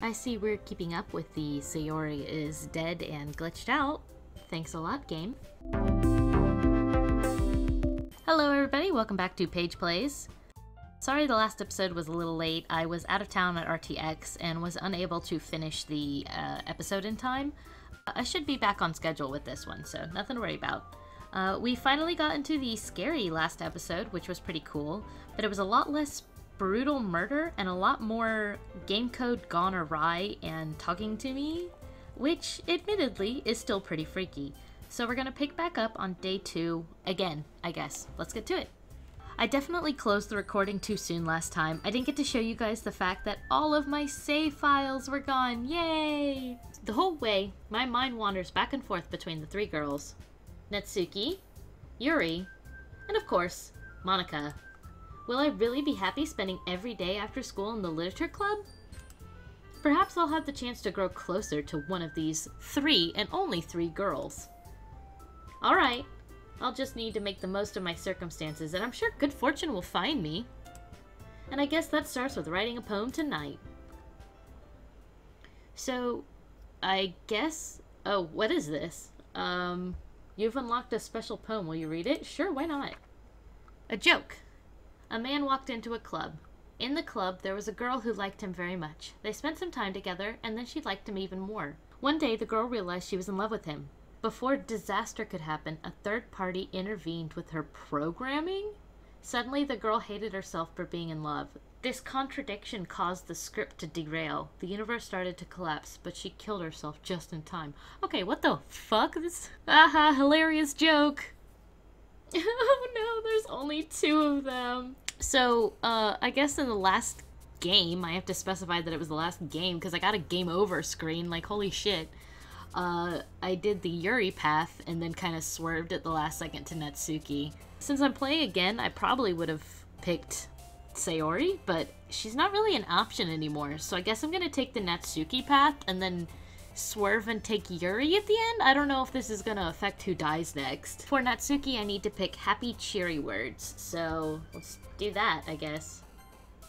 I see we're keeping up with the Sayori is dead and glitched out. Thanks a lot, game. Hello everybody, welcome back to Paige Plays. Sorry the last episode was a little late. I was out of town at RTX and was unable to finish the episode in time. I should be back on schedule with this one, so nothing to worry about. We finally got into the scary last episode, which was pretty cool, but it was a lot less brutal murder and a lot more game code gone awry and talking to me, which admittedly is still pretty freaky. So we're gonna pick back up on day 2 again, I guess. Let's get to it. I definitely closed the recording too soon last time. I didn't get to show you guys the fact that all of my save files were gone. Yay! The whole way, my mind wanders back and forth between the 3 girls. Natsuki, Yuri, and of course, Monika. Will I really be happy spending every day after school in the literature club? Perhaps I'll have the chance to grow closer to one of these 3 and only 3 girls. Alright, I'll just need to make the most of my circumstances, and I'm sure good fortune will find me. And I guess that starts with writing a poem tonight. So, I guess... Oh, what is this? You've unlocked a special poem. Will you read it? Sure, why not? A joke. A man walked into a club. In the club, there was a girl who liked him very much. They spent some time together, and then she liked him even more. One day, the girl realized she was in love with him. Before disaster could happen, a third party intervened with her programming? Suddenly, the girl hated herself for being in love. This contradiction caused the script to derail. The universe started to collapse, but she killed herself just in time. Okay, what the fuck? This... Aha, hilarious joke! Oh no, there's only 2 of them. So, I guess in the last game, I have to specify that it was the last game, because I got a game over screen, like, holy shit. I did the Yuri path, and then kind of swerved at the last second to Natsuki. Since I'm playing again, I probably would have picked Sayori, but she's not really an option anymore, so I guess I'm gonna take the Natsuki path, and then swerve and take Yuri at the end? I don't know if this is gonna affect who dies next. For Natsuki, I need to pick happy, cheery words, so let's do that, I guess.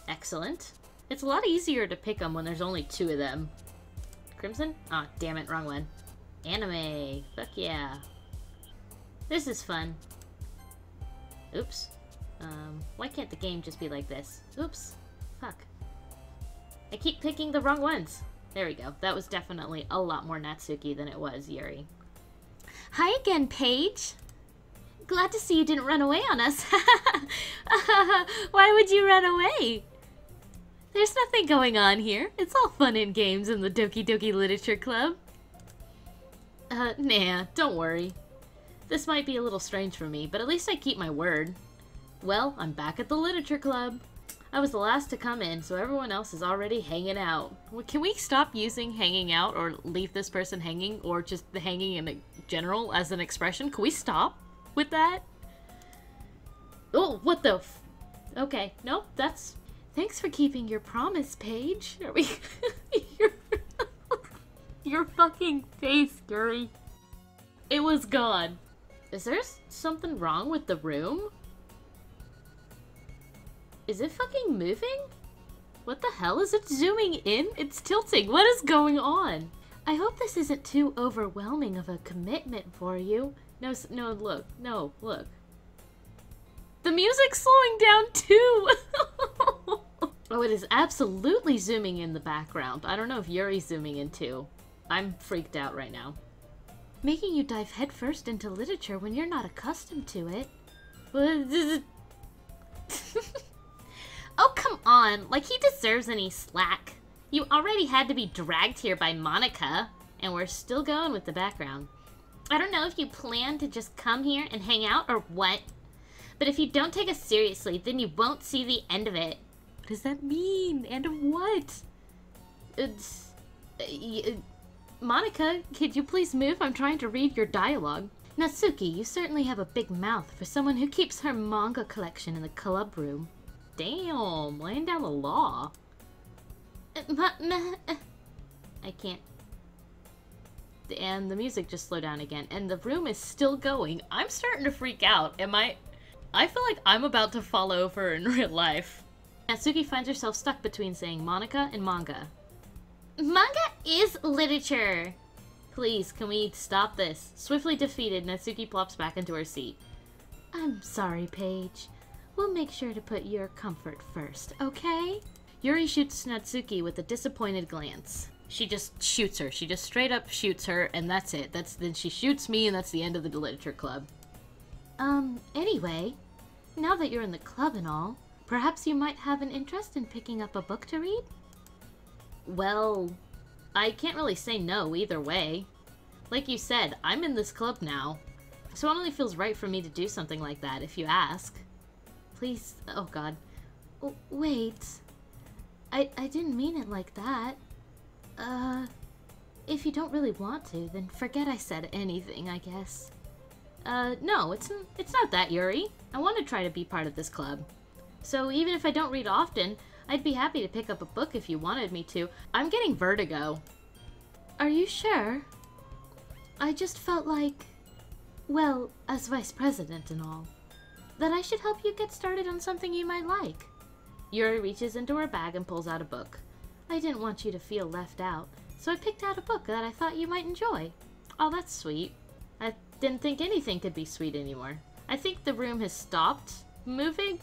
Excellent. It's a lot easier to pick them when there's only 2 of them. Crimson? Aw, oh, damn it, wrong one. Anime. Fuck yeah. This is fun. Oops. Why can't the game just be like this? Oops. Fuck. I keep picking the wrong ones. There we go. That was definitely a lot more Natsuki than it was Yuri. Hi again, Paige. Glad to see you didn't run away on us. Why would you run away? There's nothing going on here. It's all fun and games in the Doki Doki Literature Club. Nah, don't worry. This might be a little strange for me, but at least I keep my word. Well, I'm back at the Literature Club. I was the last to come in, so everyone else is already hanging out. Well, can we stop using hanging out or leave this person hanging, or just the hanging in general as an expression? Can we stop with that? Oh, what the f... Okay, nope, that's... Thanks for keeping your promise, Paige. Are we... Your fucking face, Yuri. It was gone. Is there something wrong with the room? Is it fucking moving? What the hell? Is it zooming in? It's tilting. What is going on? I hope this isn't too overwhelming of a commitment for you. No, look. No, look. The music's slowing down too! Oh, it is absolutely zooming in the background. I don't know if Yuri's zooming in too. I'm freaked out right now. Making you dive headfirst into literature when you're not accustomed to it. Oh, come on. Like, he deserves any slack. You already had to be dragged here by Monika, and we're still going with the background. I don't know if you plan to just come here and hang out or what, but if you don't take us seriously, then you won't see the end of it. What does that mean? End of what? Monika, could you please move? I'm trying to read your dialogue. Natsuki, you certainly have a big mouth for someone who keeps her manga collection in the club room. Damn, laying down the law. I can't. And the music just slowed down again, and the room is still going. I'm starting to freak out. I feel like I'm about to fall over in real life. Natsuki finds herself stuck between saying Monika and manga. Manga is literature! Please, can we stop this? Swiftly defeated, Natsuki plops back into her seat. I'm sorry, Paige. We'll make sure to put your comfort first, okay? Yuri shoots Natsuki with a disappointed glance. She just shoots her. She just straight up shoots her, and that's it. Then she shoots me, and that's the end of the literature club. Anyway, now that you're in the club and all, perhaps you might have an interest in picking up a book to read? Well, I can't really say no either way. Like you said, I'm in this club now, so it only feels right for me to do something like that if you ask. Please, oh god. Wait. I didn't mean it like that. If you don't really want to, then forget I said anything, I guess. No, it's not that, Yuri. I want to try to be part of this club. So even if I don't read often, I'd be happy to pick up a book if you wanted me to. I'm getting vertigo. Are you sure? I just felt like, well, as vice president and all, that I should help you get started on something you might like. Yuri reaches into her bag and pulls out a book. I didn't want you to feel left out, so I picked out a book that I thought you might enjoy. Oh, that's sweet. I didn't think anything could be sweet anymore. I think the room has stopped moving,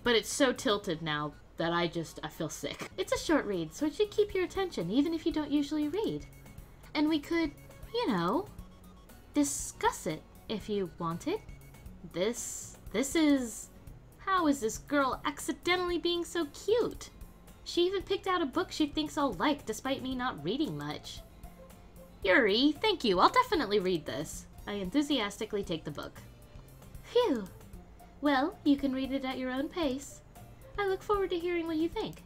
but it's so tilted now that I feel sick. It's a short read, so it should keep your attention, even if you don't usually read. And we could, you know, discuss it if you wanted. This is... How is this girl accidentally being so cute? She even picked out a book she thinks I'll like, despite me not reading much. Yuri, thank you. I'll definitely read this. I enthusiastically take the book. Phew. Well, you can read it at your own pace. I look forward to hearing what you think.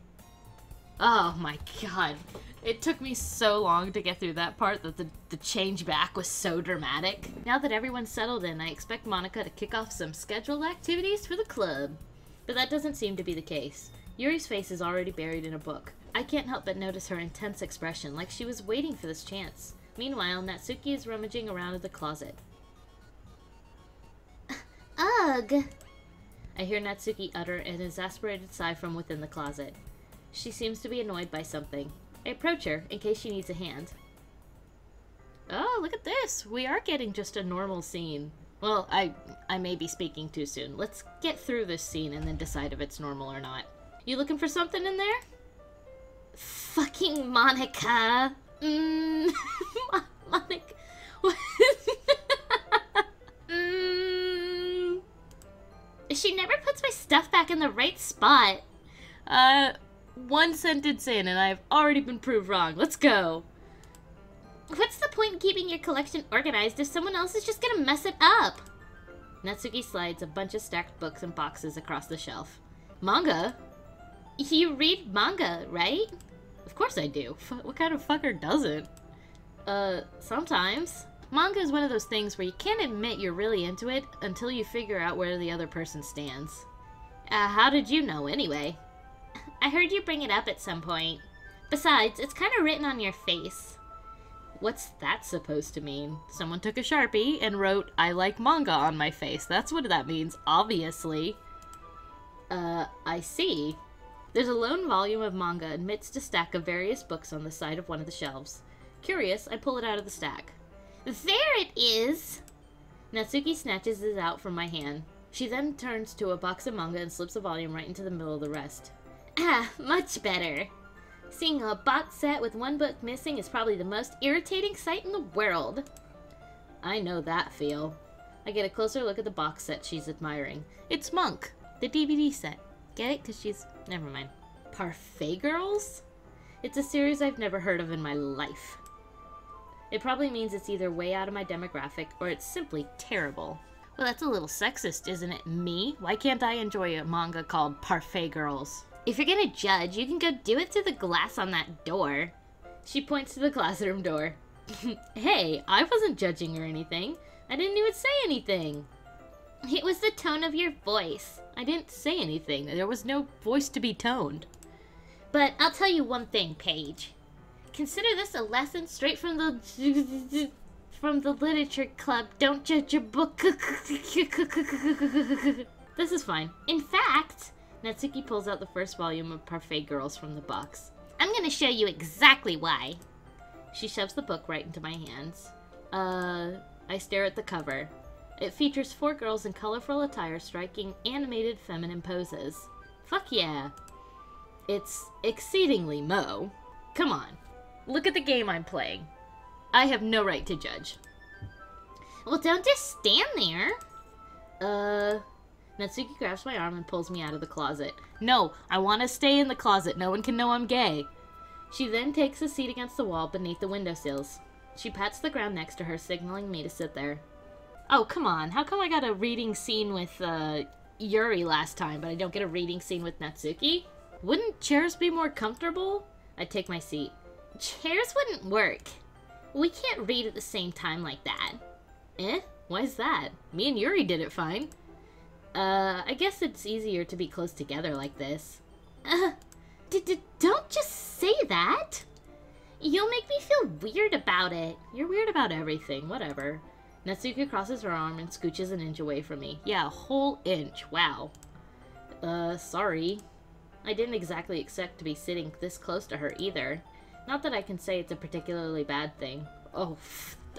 Oh my god. It took me so long to get through that part that the change back was so dramatic. Now that everyone's settled in, I expect Monica to kick off some scheduled activities for the club. But that doesn't seem to be the case. Yuri's face is already buried in a book. I can't help but notice her intense expression, like she was waiting for this chance. Meanwhile, Natsuki is rummaging around in the closet. Ugh! I hear Natsuki utter an exasperated sigh from within the closet. She seems to be annoyed by something. I approach her, in case she needs a hand. Oh, look at this! We are getting just a normal scene. Well, I may be speaking too soon. Let's get through this scene and then decide if it's normal or not. You looking for something in there? Fucking Monica! Monica... What? She never puts my stuff back in the right spot. One sentence in and I've already been proved wrong. Let's go. What's the point in keeping your collection organized if someone else is just gonna mess it up? Natsuki slides a bunch of stacked books and boxes across the shelf. Manga? You read manga, right? Of course I do. What kind of fucker doesn't? Sometimes. Manga is one of those things where you can't admit you're really into it until you figure out where the other person stands. How did you know anyway? I heard you bring it up at some point. Besides, it's kind of written on your face. What's that supposed to mean? Someone took a Sharpie and wrote, I like manga on my face. That's what that means, obviously. I see. There's a lone volume of manga amidst a stack of various books on the side of one of the shelves. Curious, I pull it out of the stack. There it is! Natsuki snatches it out from my hand. She then turns to a box of manga and slips a volume right into the middle of the rest. Ah, much better. Seeing a box set with one book missing is probably the most irritating sight in the world. I know that feel. I get a closer look at the box set she's admiring. It's Monk, the DVD set. Get it? Because she's... Never mind. Parfait Girls? It's a series I've never heard of in my life. It probably means it's either way out of my demographic or it's simply terrible. Well, that's a little sexist, isn't it? Me? Why can't I enjoy a manga called Parfait Girls? If you're gonna judge, you can go do it through the glass on that door. She points to the classroom door. Hey, I wasn't judging or anything. I didn't even say anything. It was the tone of your voice. I didn't say anything. There was no voice to be toned. But I'll tell you one thing, Paige. Consider this a lesson straight from the literature club. Don't judge a book. This is fine. In fact, Natsuki pulls out the first volume of Parfait Girls from the box. I'm gonna show you exactly why. She shoves the book right into my hands. I stare at the cover. It features 4 girls in colorful attire striking animated feminine poses. Fuck yeah. It's exceedingly Mo. Come on. Look at the game I'm playing. I have no right to judge. Well, don't just stand there. Natsuki grabs my arm and pulls me out of the closet. No, I want to stay in the closet. No one can know I'm gay. She then takes a seat against the wall beneath the windowsills. She pats the ground next to her, signaling me to sit there. Oh, come on. How come I got a reading scene with, Yuri last time, but I don't get a reading scene with Natsuki? Wouldn't chairs be more comfortable? I take my seat. Chairs wouldn't work. We can't read at the same time like that. Eh? Why's that? Me and Yuri did it fine. I guess it's easier to be close together like this. Don't just say that! You'll make me feel weird about it. You're weird about everything, whatever. Natsuki crosses her arm and scooches an inch away from me. Yeah, a whole inch, wow. Sorry. I didn't exactly expect to be sitting this close to her either. Not that I can say it's a particularly bad thing. Oh,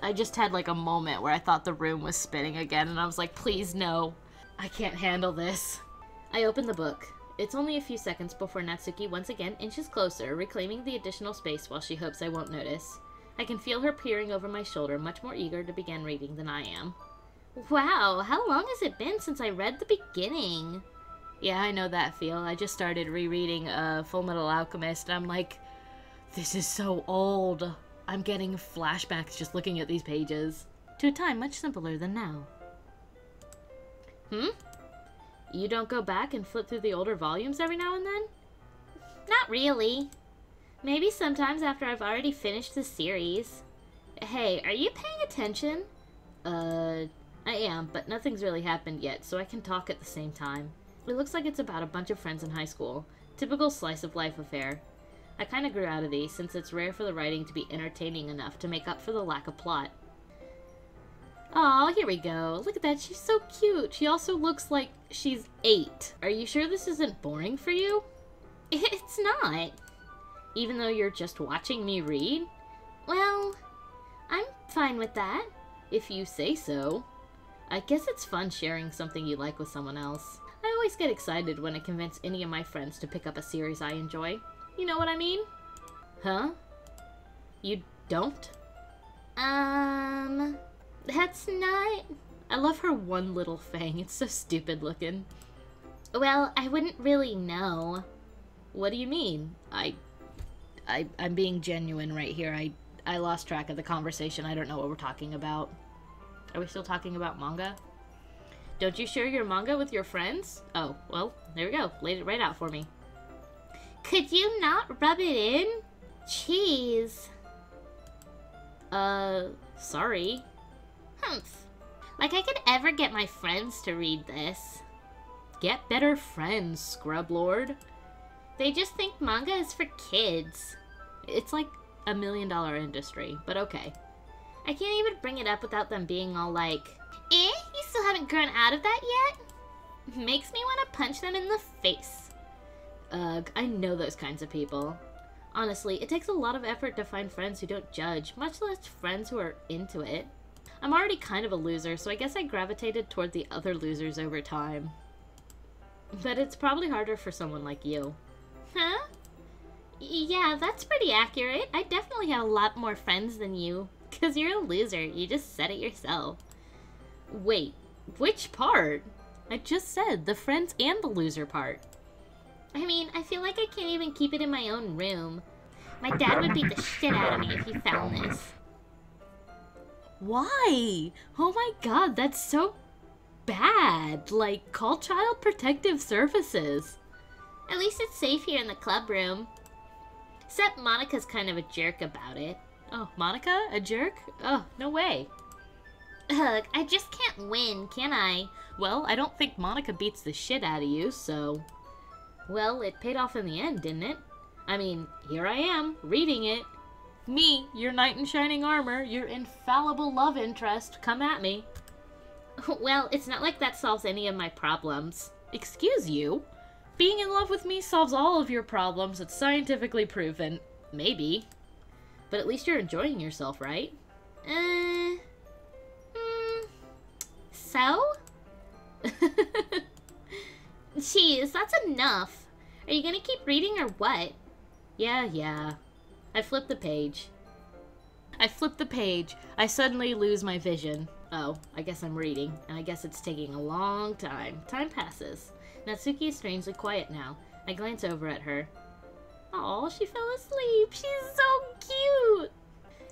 I just had like a moment where I thought the room was spinning again and I was like, please no. I can't handle this. I open the book. It's only a few seconds before Natsuki once again inches closer, reclaiming the additional space while she hopes I won't notice. I can feel her peering over my shoulder, much more eager to begin reading than I am. Wow, how long has it been since I read the beginning? Yeah, I know that feel. I just started rereading Full Metal Alchemist, and I'm like, this is so old. I'm getting flashbacks just looking at these pages. To a time much simpler than now. You don't go back and flip through the older volumes every now and then? Not really. Maybe sometimes after I've already finished the series. Hey, are you paying attention? I am, but nothing's really happened yet, so I can talk at the same time. It looks like it's about a bunch of friends in high school. Typical slice of life affair. I kinda grew out of these, since it's rare for the writing to be entertaining enough to make up for the lack of plot. Aw, here we go. Look at that, she's so cute. She also looks like she's 8. Are you sure this isn't boring for you? It's not. Even though you're just watching me read? Well, I'm fine with that, if you say so. I guess it's fun sharing something you like with someone else. I always get excited when I convince any of my friends to pick up a series I enjoy. You know what I mean? Huh? You don't? That's not... I love her one little fang. It's so stupid looking. Well, I wouldn't really know. What do you mean? I'm being genuine right here. I lost track of the conversation. I don't know what we're talking about. Are we still talking about manga? Don't you share your manga with your friends? Oh, well, there we go. Laid it right out for me. Could you not rub it in? Jeez. Sorry. Humph. Like I could ever get my friends to read this. Get better friends, Scrub Lord. They just think manga is for kids. It's like $1 million industry, but okay. I can't even bring it up without them being all like, you still haven't grown out of that yet? Makes me want to punch them in the face. Ugh, I know those kinds of people. Honestly, it takes a lot of effort to find friends who don't judge, much less friends who are into it. I'm already kind of a loser, so I guess I gravitated toward the other losers over time. But it's probably harder for someone like you. Huh? Yeah, that's pretty accurate. I definitely have a lot more friends than you. 'Cause you're a loser. You just said it yourself. Wait, which part? I just said the friends and the loser part. I mean, I feel like I can't even keep it in my own room. My dad would beat the shit out of me if he found this. Why? Oh my god, that's so bad. Like, call Child Protective Services. At least it's safe here in the club room. Except Monica's kind of a jerk about it. Oh, Monica? A jerk? Oh, no way. Ugh, I just can't win, can I? Well, I don't think Monica beats the shit out of you, so... Well, it paid off in the end, didn't it? I mean, here I am, reading it. Me, your knight in shining armor, your infallible love interest, come at me. Well, it's not like that solves any of my problems. Excuse you? Being in love with me solves all of your problems. It's scientifically proven. Maybe. But at least you're enjoying yourself, right? So? Jeez, that's enough. Are you gonna keep reading or what? Yeah. I flipped the page. I suddenly lose my vision. Oh, I guess I'm reading, and I guess it's taking a long time. Time passes. Natsuki is strangely quiet now. I glance over at her. Aw, she fell asleep. She's so cute.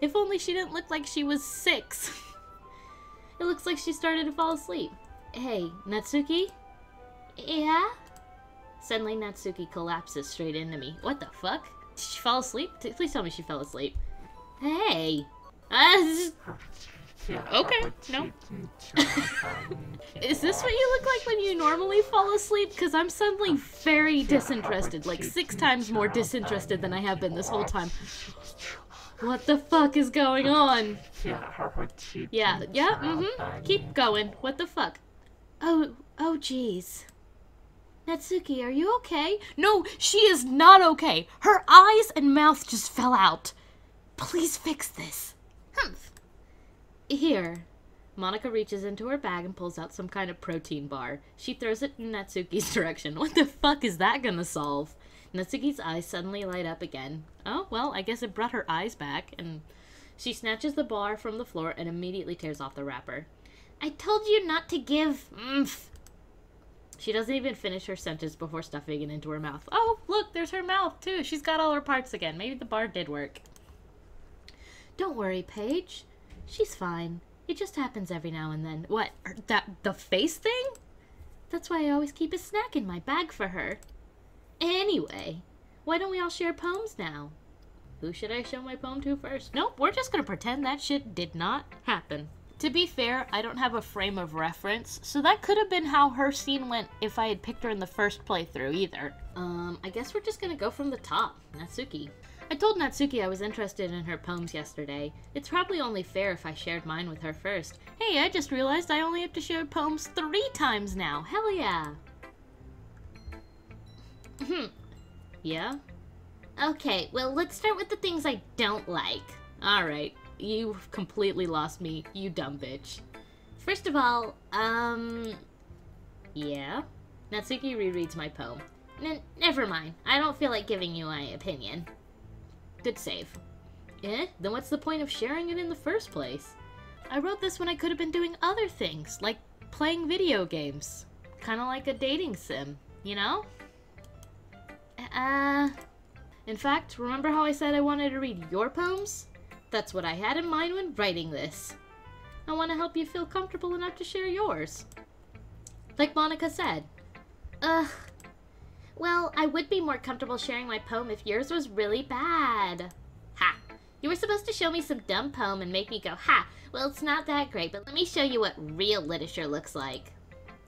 If only she didn't look like she was 6. It looks like she started to fall asleep. Hey, Natsuki? Yeah? Suddenly, Natsuki collapses straight into me. What the fuck? Did she fall asleep? Please tell me she fell asleep. Hey! Okay, no. Is this what you look like when you normally fall asleep? Because I'm suddenly very disinterested. Like 6 times more disinterested than I have been this whole time. What the fuck is going on? Yeah, Keep going. What the fuck? Oh, jeez. Natsuki, are you okay? No, she is not okay. Her eyes and mouth just fell out. Please fix this. Humph. Here. Monica reaches into her bag and pulls out some kind of protein bar. She throws it in Natsuki's direction. What the fuck is that gonna solve? Natsuki's eyes suddenly light up again. Oh, well, I guess it brought her eyes back, and she snatches the bar from the floor and immediately tears off the wrapper. I told you not to give oomph. She doesn't even finish her sentence before stuffing it into her mouth. Oh, look, there's her mouth, too. She's got all her parts again. Maybe the bar did work. Don't worry, Paige. She's fine. It just happens every now and then. What? The face thing? That's why I always keep a snack in my bag for her. Anyway, why don't we all share poems now? Who should I show my poem to first? Nope, we're just gonna pretend that shit did not happen. To be fair, I don't have a frame of reference, so that could have been how her scene went if I had picked her in the first playthrough either. I guess we're just gonna go from the top. Natsuki. I told Natsuki I was interested in her poems yesterday. It's probably only fair if I shared mine with her first. Hey, I just realized I only have to share poems 3 times now. Hell yeah. Yeah? Okay, well, let's start with the things I don't like. Alright, you've completely lost me, you dumb bitch. First of all, yeah? Natsuki rereads my poem. Never mind. I don't feel like giving you my opinion. Good save. Then what's the point of sharing it in the first place? I wrote this when I could have been doing other things, like playing video games. Kinda like a dating sim, you know? In fact, remember how I said I wanted to read your poems? That's what I had in mind when writing this. I want to help you feel comfortable enough to share yours. Like Monica said. Well, I would be more comfortable sharing my poem if yours was really bad. Ha! You were supposed to show me some dumb poem and make me go, ha! Well, it's not that great, but let me show you what real literature looks like.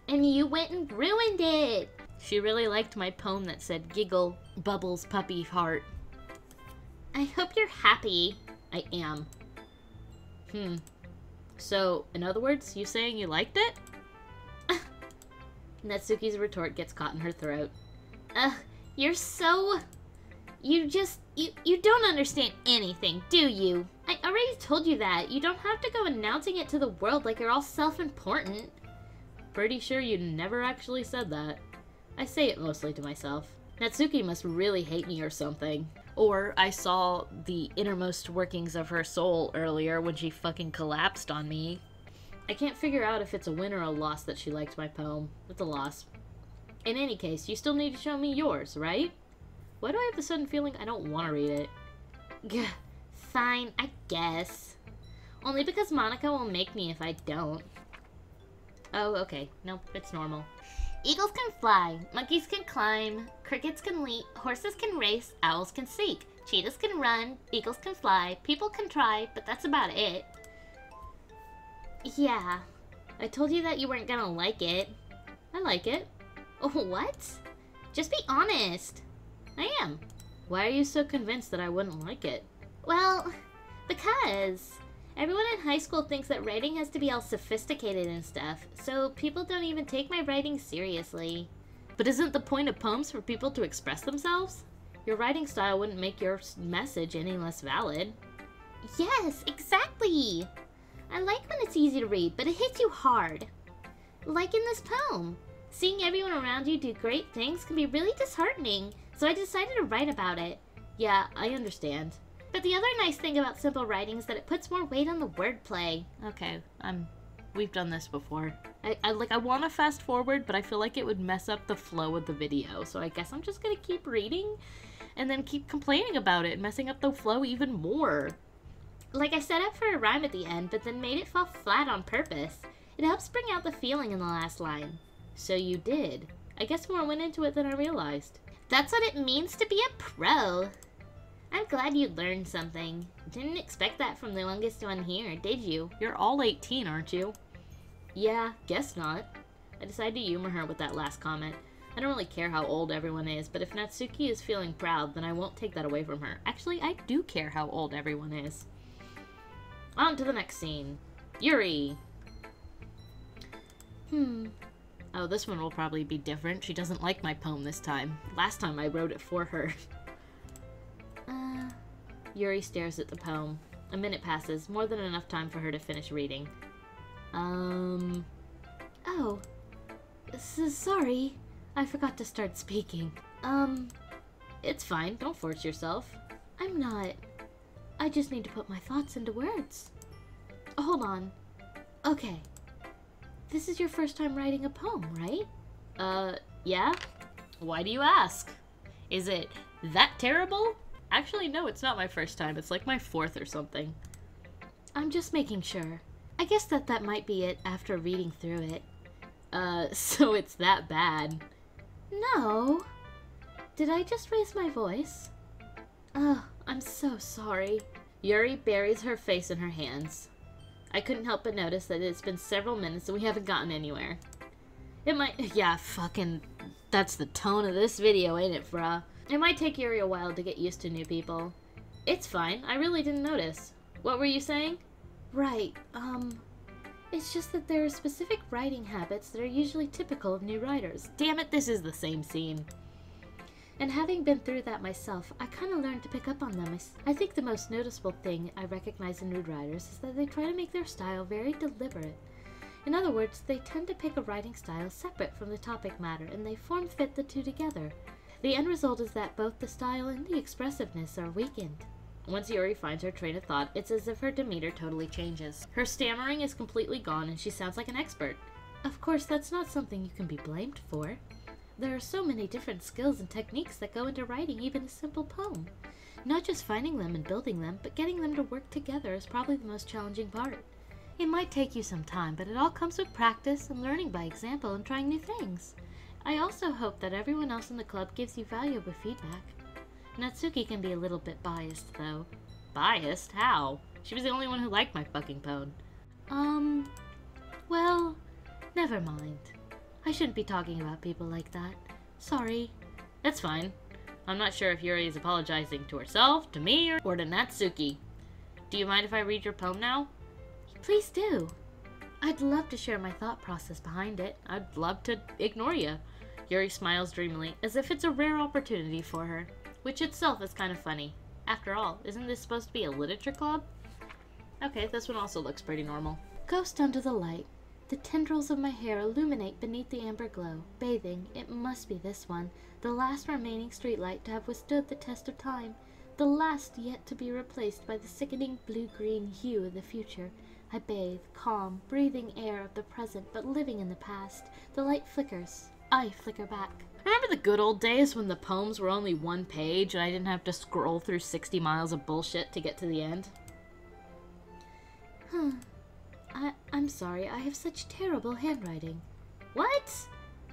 And you went and ruined it! She really liked my poem that said, giggle, bubbles, puppy, heart. I hope you're happy. I am. So, in other words, you saying you liked it? Natsuki's retort gets caught in her throat. You're so... You don't understand anything, do you? I already told you that. You don't have to go announcing it to the world like you're all self-important. Pretty sure you never actually said that. I say it mostly to myself. Natsuki must really hate me or something. Or I saw the innermost workings of her soul earlier when she fucking collapsed on me. I can't figure out if it's a win or a loss that she liked my poem. It's a loss. In any case, you still need to show me yours, right? Why do I have the sudden feeling I don't want to read it? Gah, fine, I guess. Only because Monica will make me if I don't. Oh, okay. Nope, it's normal. Eagles can fly, monkeys can climb, crickets can leap, horses can race, owls can seek, cheetahs can run, eagles can fly, people can try, but that's about it. Yeah, I told you that you weren't gonna like it. I like it. What? Just be honest. I am. Why are you so convinced that I wouldn't like it? Well, because everyone in high school thinks that writing has to be all sophisticated and stuff, so people don't even take my writing seriously. But isn't the point of poems for people to express themselves? Your writing style wouldn't make your message any less valid. Yes, exactly! I like when it's easy to read, but it hits you hard. Like in this poem. Seeing everyone around you do great things can be really disheartening, so I decided to write about it. Yeah, I understand. But the other nice thing about simple writing is that it puts more weight on the wordplay. Okay, we've done this before. I want to fast forward, but I feel like it would mess up the flow of the video, so I guess I'm just gonna keep reading and then keep complaining about it, messing up the flow even more. Like I set up for a rhyme at the end, but then made it fall flat on purpose. It helps bring out the feeling in the last line. So you did. I guess more went into it than I realized. That's what it means to be a pro. I'm glad you learned something. Didn't expect that from the youngest one here, did you? You're all 18, aren't you? Yeah, guess not. I decided to humor her with that last comment. I don't really care how old everyone is, but if Natsuki is feeling proud, then I won't take that away from her. Actually, I do care how old everyone is. On to the next scene. Yuri! Oh, this one will probably be different. She doesn't like my poem this time. Last time I wrote it for her. Yuri stares at the poem. A minute passes, more than enough time for her to finish reading. Oh. Sorry. I forgot to start speaking. It's fine. Don't force yourself. I'm not. I just need to put my thoughts into words. Hold on. Okay. This is your first time writing a poem, right? Yeah? Why do you ask? Is it that terrible? Actually, no, it's not my first time. It's like my fourth or something. I'm just making sure. I guess that might be it after reading through it. So it's that bad. No. Did I just raise my voice? Oh, I'm so sorry. Yuri buries her face in her hands. I couldn't help but notice that it's been several minutes and we haven't gotten anywhere. It might... Yeah, fucking... That's the tone of this video, ain't it, brah? It might take Yuri a while to get used to new people. It's fine. I really didn't notice. What were you saying? Right, it's just that there are specific writing habits that are usually typical of new writers. Damn it, this is the same scene. And having been through that myself, I kind of learned to pick up on them. I think the most noticeable thing I recognize in new writers is that they try to make their style very deliberate. In other words, they tend to pick a writing style separate from the topic matter, and they form-fit the two together. The end result is that both the style and the expressiveness are weakened. Once Yuri finds her train of thought, it's as if her demeanor totally changes. Her stammering is completely gone and she sounds like an expert. Of course, that's not something you can be blamed for. There are so many different skills and techniques that go into writing even a simple poem. Not just finding them and building them, but getting them to work together is probably the most challenging part. It might take you some time, but it all comes with practice and learning by example and trying new things. I also hope that everyone else in the club gives you valuable feedback. Natsuki can be a little bit biased, though. Biased? How? She was the only one who liked my fucking poem. Well, never mind. I shouldn't be talking about people like that. Sorry. That's fine. I'm not sure if Yuri is apologizing to herself, to me, or to Natsuki. Do you mind if I read your poem now? Please do. I'd love to share my thought process behind it. I'd love to ignore you. Yuri smiles dreamily, as if it's a rare opportunity for her, which itself is kind of funny. After all, isn't this supposed to be a literature club? Okay, this one also looks pretty normal. Ghost under the light. The tendrils of my hair illuminate beneath the amber glow. Bathing, it must be this one, the last remaining streetlight to have withstood the test of time, the last yet to be replaced by the sickening blue-green hue of the future. I bathe, calm, breathing air of the present, but living in the past. The light flickers. I flicker back. Remember the good old days when the poems were only one page and I didn't have to scroll through 60 miles of bullshit to get to the end? I'm sorry, I have such terrible handwriting. What?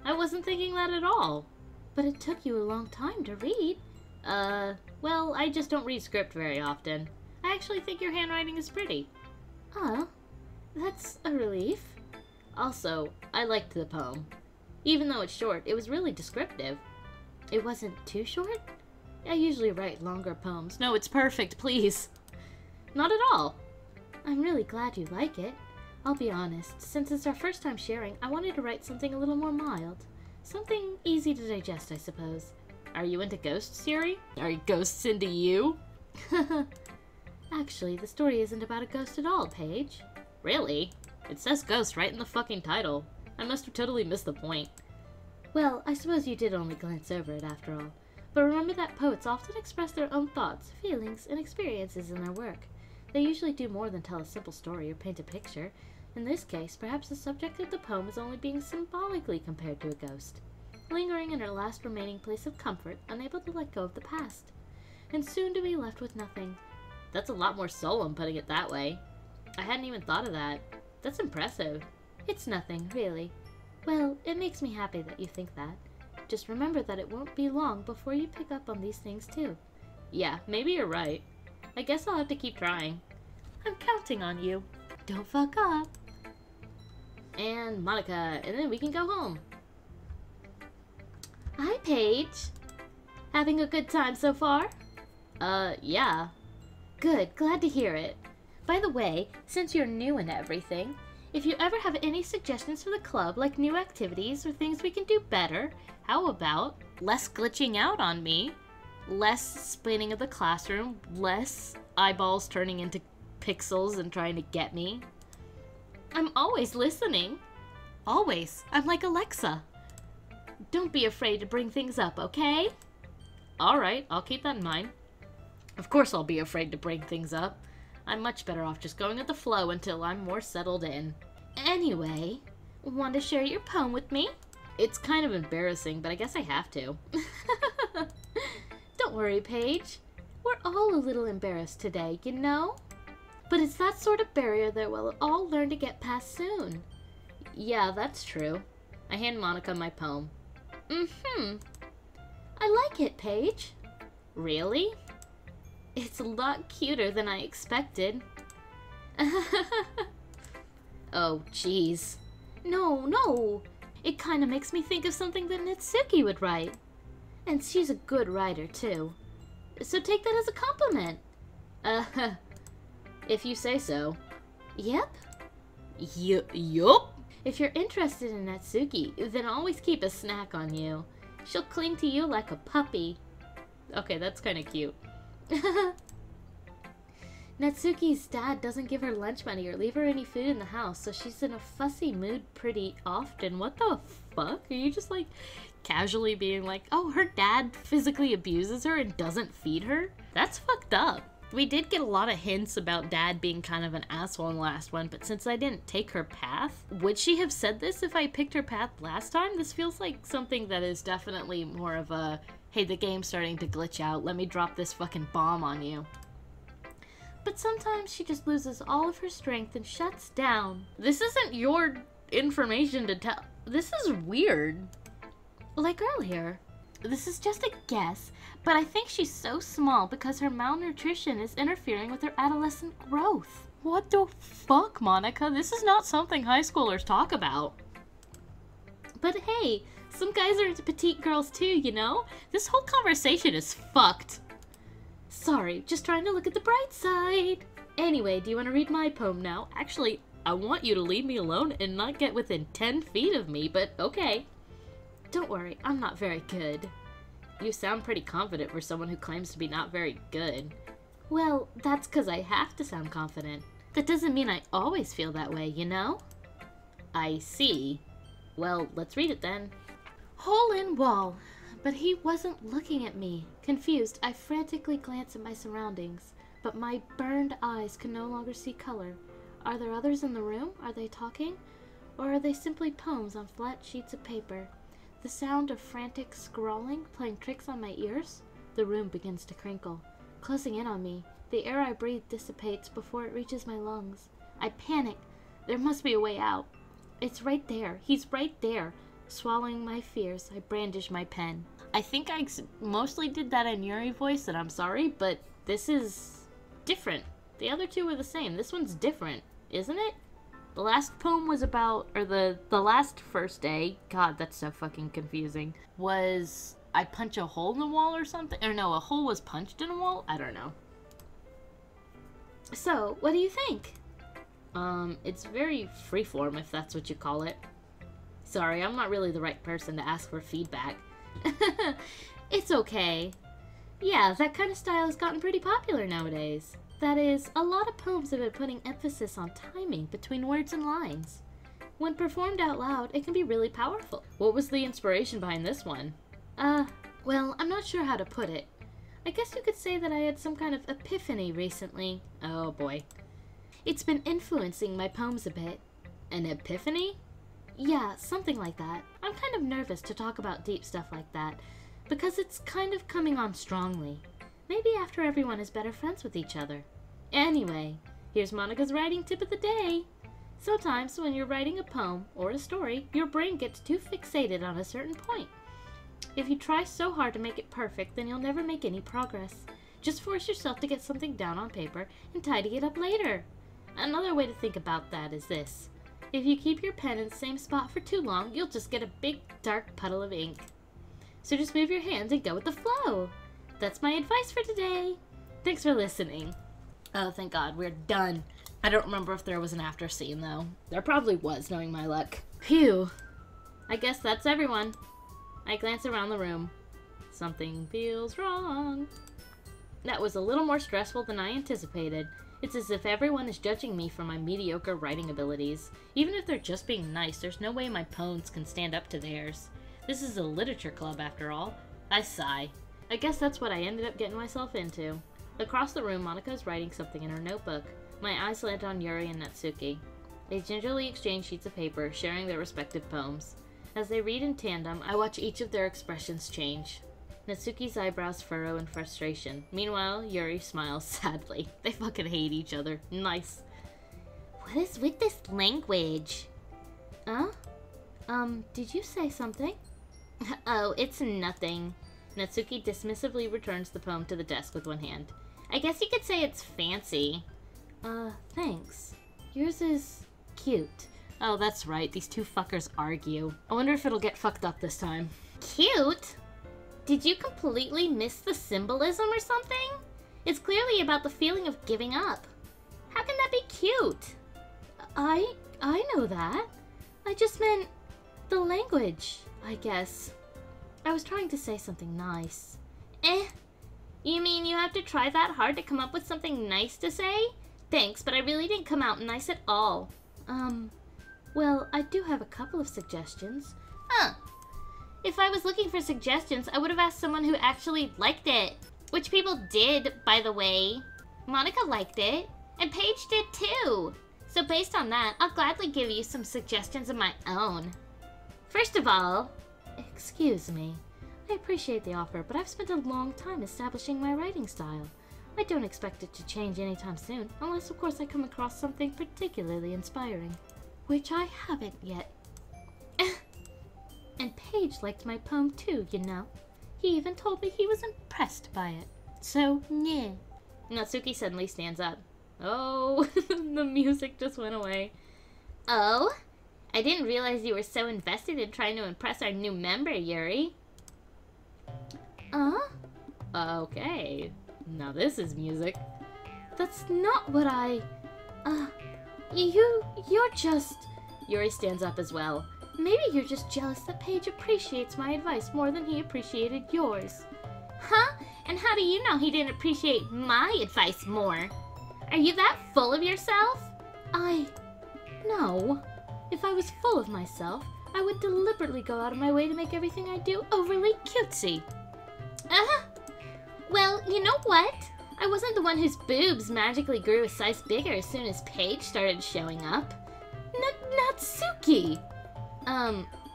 I wasn't thinking that at all. But it took you a long time to read. Well, I just don't read script very often. I actually think your handwriting is pretty. Oh, that's a relief. Also, I liked the poem. Even though it's short, it was really descriptive. It wasn't too short? I usually write longer poems. No, it's perfect, please. Not at all. I'm really glad you like it. I'll be honest, since it's our first time sharing, I wanted to write something a little more mild. Something easy to digest, I suppose. Are you into ghosts, Yuri? Are ghosts into you? Actually, the story isn't about a ghost at all, Paige. Really? It says ghost right in the fucking title. I must have totally missed the point. Well, I suppose you did only glance over it after all. But remember that poets often express their own thoughts, feelings, and experiences in their work. They usually do more than tell a simple story or paint a picture. In this case, perhaps the subject of the poem is only being symbolically compared to a ghost, lingering in her last remaining place of comfort, unable to let go of the past, and soon to be left with nothing. That's a lot more solemn, putting it that way. I hadn't even thought of that. That's impressive. It's nothing, really. Well, it makes me happy that you think that. Just remember that it won't be long before you pick up on these things too. Yeah, maybe you're right. I guess I'll have to keep trying. I'm counting on you. Don't fuck up. And Monica, and then we can go home. Hi, Paige. Having a good time so far? Yeah. Good, glad to hear it. By the way, since you're new and everything, if you ever have any suggestions for the club, like new activities or things we can do better, how about less glitching out on me, less spinning of the classroom, less eyeballs turning into pixels and trying to get me? I'm always listening. Always. I'm like Alexa. Don't be afraid to bring things up, okay? Alright, I'll keep that in mind. Of course I'll be afraid to bring things up. I'm much better off just going with the flow until I'm more settled in. Anyway, want to share your poem with me? It's kind of embarrassing, but I guess I have to. Don't worry, Paige. We're all a little embarrassed today, you know? But it's that sort of barrier that we'll all learn to get past soon. Yeah, that's true. I hand Monica my poem. I like it, Paige. Really? It's a lot cuter than I expected. Oh, jeez. No. It kind of makes me think of something that Natsuki would write. And she's a good writer, too. So take that as a compliment. If you say so. Yep. Yup. If you're interested in Natsuki, then always keep a snack on you. She'll cling to you like a puppy. Okay, that's kind of cute. Natsuki's dad doesn't give her lunch money or leave her any food in the house, so she's in a fussy mood pretty often. What the fuck? Are you just like casually being like, oh, her dad physically abuses her and doesn't feed her? That's fucked up. We did get a lot of hints about dad being kind of an asshole in the last one, but since I didn't take her path, would she have said this if I picked her path last time? This feels like something that is definitely more of a, hey, the game's starting to glitch out, let me drop this fucking bomb on you. But sometimes she just loses all of her strength and shuts down. This isn't your information to tell. This is weird. Like earlier. This is just a guess, but I think she's so small because her malnutrition is interfering with her adolescent growth. What the fuck, Monica? This is not something high schoolers talk about. But hey, some guys are into petite girls too, you know? This whole conversation is fucked. Sorry, just trying to look at the bright side. Anyway, do you want to read my poem now? Actually, I want you to leave me alone and not get within 10 feet of me, but okay. Don't worry, I'm not very good. You sound pretty confident for someone who claims to be not very good. Well, that's because I have to sound confident. That doesn't mean I always feel that way, you know? I see. Well, let's read it then. Hole in wall. But he wasn't looking at me. Confused, I frantically glanced at my surroundings, but my burned eyes could no longer see color. Are there others in the room? Are they talking? Or are they simply poems on flat sheets of paper? The sound of frantic scrawling playing tricks on my ears? The room begins to crinkle, closing in on me. The air I breathe dissipates before it reaches my lungs. I panic. There must be a way out. It's right there. He's right there. Swallowing my fears, I brandish my pen. I think I mostly did that in Yuri voice, and I'm sorry, but this is different. The other two were the same. This one's different, isn't it? The last poem was about, or the last first day, God, that's so fucking confusing, was I punch a hole in the wall or something? Or no, a hole was punched in a wall? I don't know. So, what do you think? It's very freeform, if that's what you call it. Sorry, I'm not really the right person to ask for feedback. It's okay. Yeah, that kind of style has gotten pretty popular nowadays. That is, a lot of poems have been putting emphasis on timing between words and lines. When performed out loud, it can be really powerful. What was the inspiration behind this one? Well, I'm not sure how to put it. I guess you could say that I had some kind of epiphany recently. Oh boy. It's been influencing my poems a bit. An epiphany? Yeah, something like that. I'm kind of nervous to talk about deep stuff like that, because it's kind of coming on strongly. Maybe after everyone is better friends with each other. Anyway, here's Monica's writing tip of the day. Sometimes when you're writing a poem or a story, your brain gets too fixated on a certain point. If you try so hard to make it perfect, then you'll never make any progress. Just force yourself to get something down on paper and tidy it up later. Another way to think about that is this. If you keep your pen in the same spot for too long, you'll just get a big dark puddle of ink. So just move your hands and go with the flow. That's my advice for today. Thanks for listening. Oh, thank God, we're done. I don't remember if there was an after scene, though. There probably was, knowing my luck. Phew. I guess that's everyone. I glance around the room. Something feels wrong. That was a little more stressful than I anticipated. It's as if everyone is judging me for my mediocre writing abilities. Even if they're just being nice, there's no way my poems can stand up to theirs. This is a literature club, after all. I sigh. I guess that's what I ended up getting myself into. Across the room, Monica is writing something in her notebook. My eyes land on Yuri and Natsuki. They gingerly exchange sheets of paper, sharing their respective poems. As they read in tandem, I watch each of their expressions change. Natsuki's eyebrows furrow in frustration. Meanwhile, Yuri smiles sadly. They fucking hate each other. Nice. What is with this language? Huh? Did you say something? Oh, it's nothing. Natsuki dismissively returns the poem to the desk with one hand. I guess you could say it's fancy. Thanks. Yours is cute. Oh, that's right. These two fuckers argue. I wonder if it'll get fucked up this time. Cute? Did you completely miss the symbolism or something? It's clearly about the feeling of giving up. How can that be cute? I know that. I just meant the language, I guess. I was trying to say something nice. You mean you have to try that hard to come up with something nice to say? Thanks, but I really didn't come out nice at all. Well, I do have a couple of suggestions. Huh. If I was looking for suggestions, I would have asked someone who actually liked it. Which people did, by the way. Monica liked it, and Paige did too. So based on that, I'll gladly give you some suggestions of my own. First of all... Excuse me. I appreciate the offer, but I've spent a long time establishing my writing style. I don't expect it to change anytime soon, unless of course I come across something particularly inspiring. Which I haven't yet. And Paige liked my poem too, you know. He even told me he was impressed by it. So, yeah. Natsuki suddenly stands up. Oh, the music just went away. Oh? I didn't realize you were so invested in trying to impress our new member, Yuri. Okay. Now this is music. That's not what you're just... Yuri stands up as well. Maybe you're just jealous that Paige appreciates my advice more than he appreciated yours. Huh? And how do you know he didn't appreciate my advice more? Are you that full of yourself? No. If I was full of myself, I would deliberately go out of my way to make everything I do overly cutesy. Well, you know what? I wasn't the one whose boobs magically grew a size bigger as soon as Paige started showing up. Natsuki!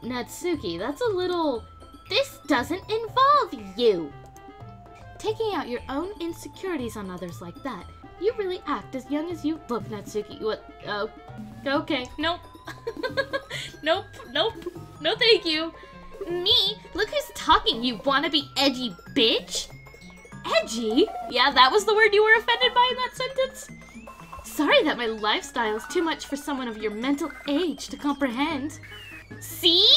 Natsuki, that's a little... This doesn't involve you! Taking out your own insecurities on others like that. You really act as young as you look, Natsuki. What? Oh, okay. Nope. Nope. No thank you. Me? Look who's talking, you wannabe edgy bitch! Edgy? Yeah, that was the word you were offended by in that sentence? Sorry that my lifestyle is too much for someone of your mental age to comprehend. See?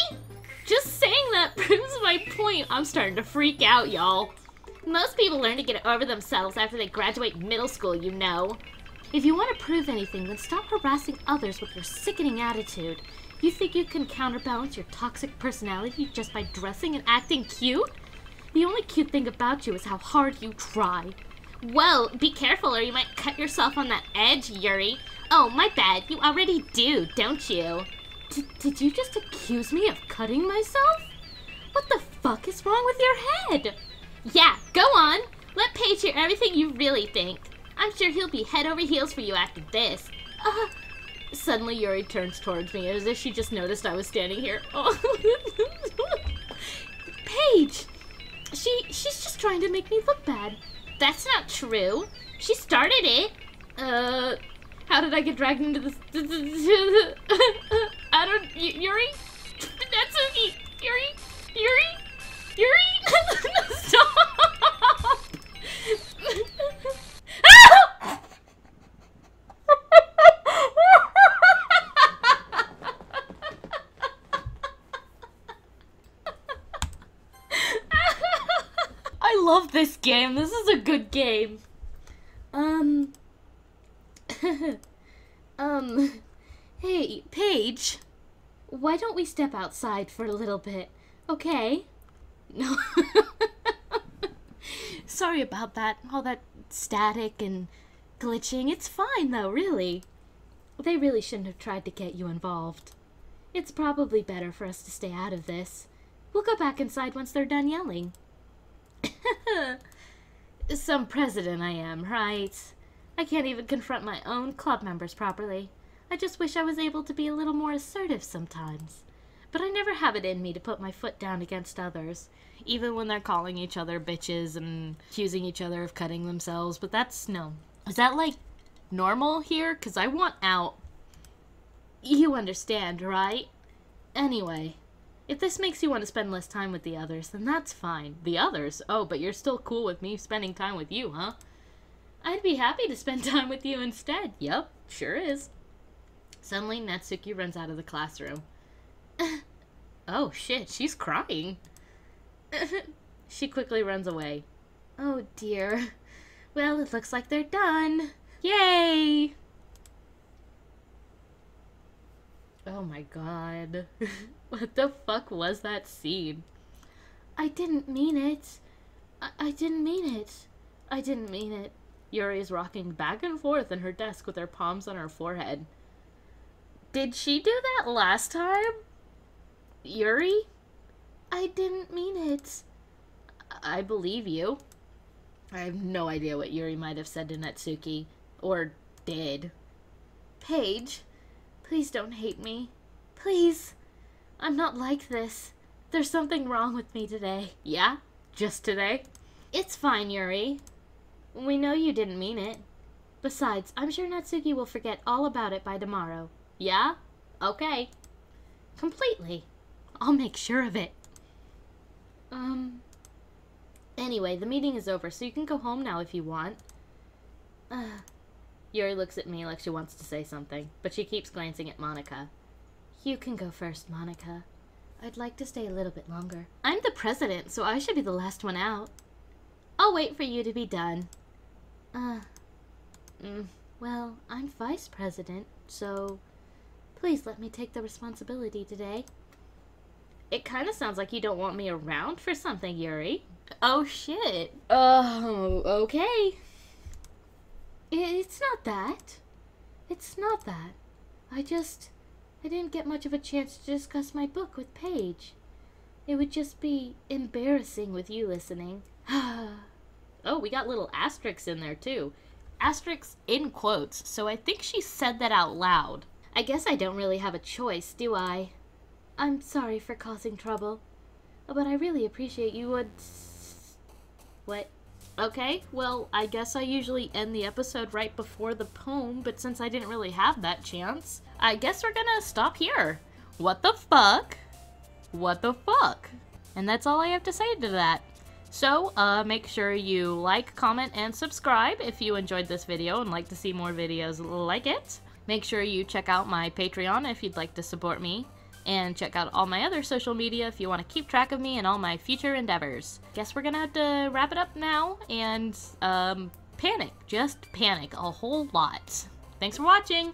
Just saying that proves my point. I'm starting to freak out, y'all. Most people learn to get over themselves after they graduate middle school, you know. If you want to prove anything, then stop harassing others with your sickening attitude. You think you can counterbalance your toxic personality just by dressing and acting cute? The only cute thing about you is how hard you try. Whoa, be careful or you might cut yourself on that edge, Yuri. Oh, my bad. You already do, don't you? Did you just accuse me of cutting myself? What the fuck is wrong with your head? Yeah, go on. Let Paige hear everything you really think. I'm sure he'll be head over heels for you after this. Suddenly Yuri turns towards me as if she just noticed I was standing here. Oh. Paige! She's just trying to make me look bad. That's not true. She started it. How did I get dragged into this? I don't... Yuri? Natsuki! Yuri? Stop! I love this game. This is a good game. Hey, Paige. Why don't we step outside for a little bit, okay? No. Sorry about that. All that static and glitching. It's fine, though, really. They really shouldn't have tried to get you involved. It's probably better for us to stay out of this. We'll go back inside once they're done yelling. Some president I am, right? I can't even confront my own club members properly. I just wish I was able to be a little more assertive sometimes. But I never have it in me to put my foot down against others, even when they're calling each other bitches and accusing each other of cutting themselves. But that's, no. Is that, like, normal here? 'Cause I want out. You understand, right? Anyway, if this makes you want to spend less time with the others, then that's fine. The others? Oh, but you're still cool with me spending time with you, huh? I'd be happy to spend time with you instead. Yup, sure is. Suddenly, Natsuki runs out of the classroom. Oh, shit, she's crying. She quickly runs away. Oh, dear. Well, it looks like they're done. Yay! Oh my god. What the fuck was that scene? I didn't mean it. I didn't mean it. I didn't mean it. Yuri's rocking back and forth in her desk with her palms on her forehead. Did she do that last time? Yuri? I didn't mean it. I believe you. I have no idea what Yuri might have said to Natsuki. Or did. Paige, please don't hate me. Please. I'm not like this. There's something wrong with me today. Yeah? Just today? It's fine, Yuri. We know you didn't mean it. Besides, I'm sure Natsuki will forget all about it by tomorrow. Yeah? Okay. Completely. I'll make sure of it. Anyway, the meeting is over, so you can go home now if you want. Yuri looks at me like she wants to say something, but she keeps glancing at Monica. You can go first, Monica. I'd like to stay a little bit longer. I'm the president, so I should be the last one out. I'll wait for you to be done. Well, I'm vice president, so please let me take the responsibility today. It kind of sounds like you don't want me around for something, Yuri. Oh, shit. Oh, okay. It's not that. It's not that. I didn't get much of a chance to discuss my book with Paige. It would just be embarrassing with you listening. Oh, we got little asterisks in there, too. Asterisks in quotes, so I think she said that out loud. I guess I don't really have a choice, do I? I'm sorry for causing trouble, but I really appreciate you would... What? Okay, well, I guess I usually end the episode right before the poem, but since I didn't really have that chance, I guess we're gonna stop here. What the fuck? What the fuck? And that's all I have to say to that. So, make sure you like, comment, and subscribe if you enjoyed this video and like to see more videos like it. Make sure you check out my Patreon if you'd like to support me. And check out all my other social media if you want to keep track of me and all my future endeavors. Guess we're gonna have to wrap it up now and, panic. Just panic a whole lot. Thanks for watching!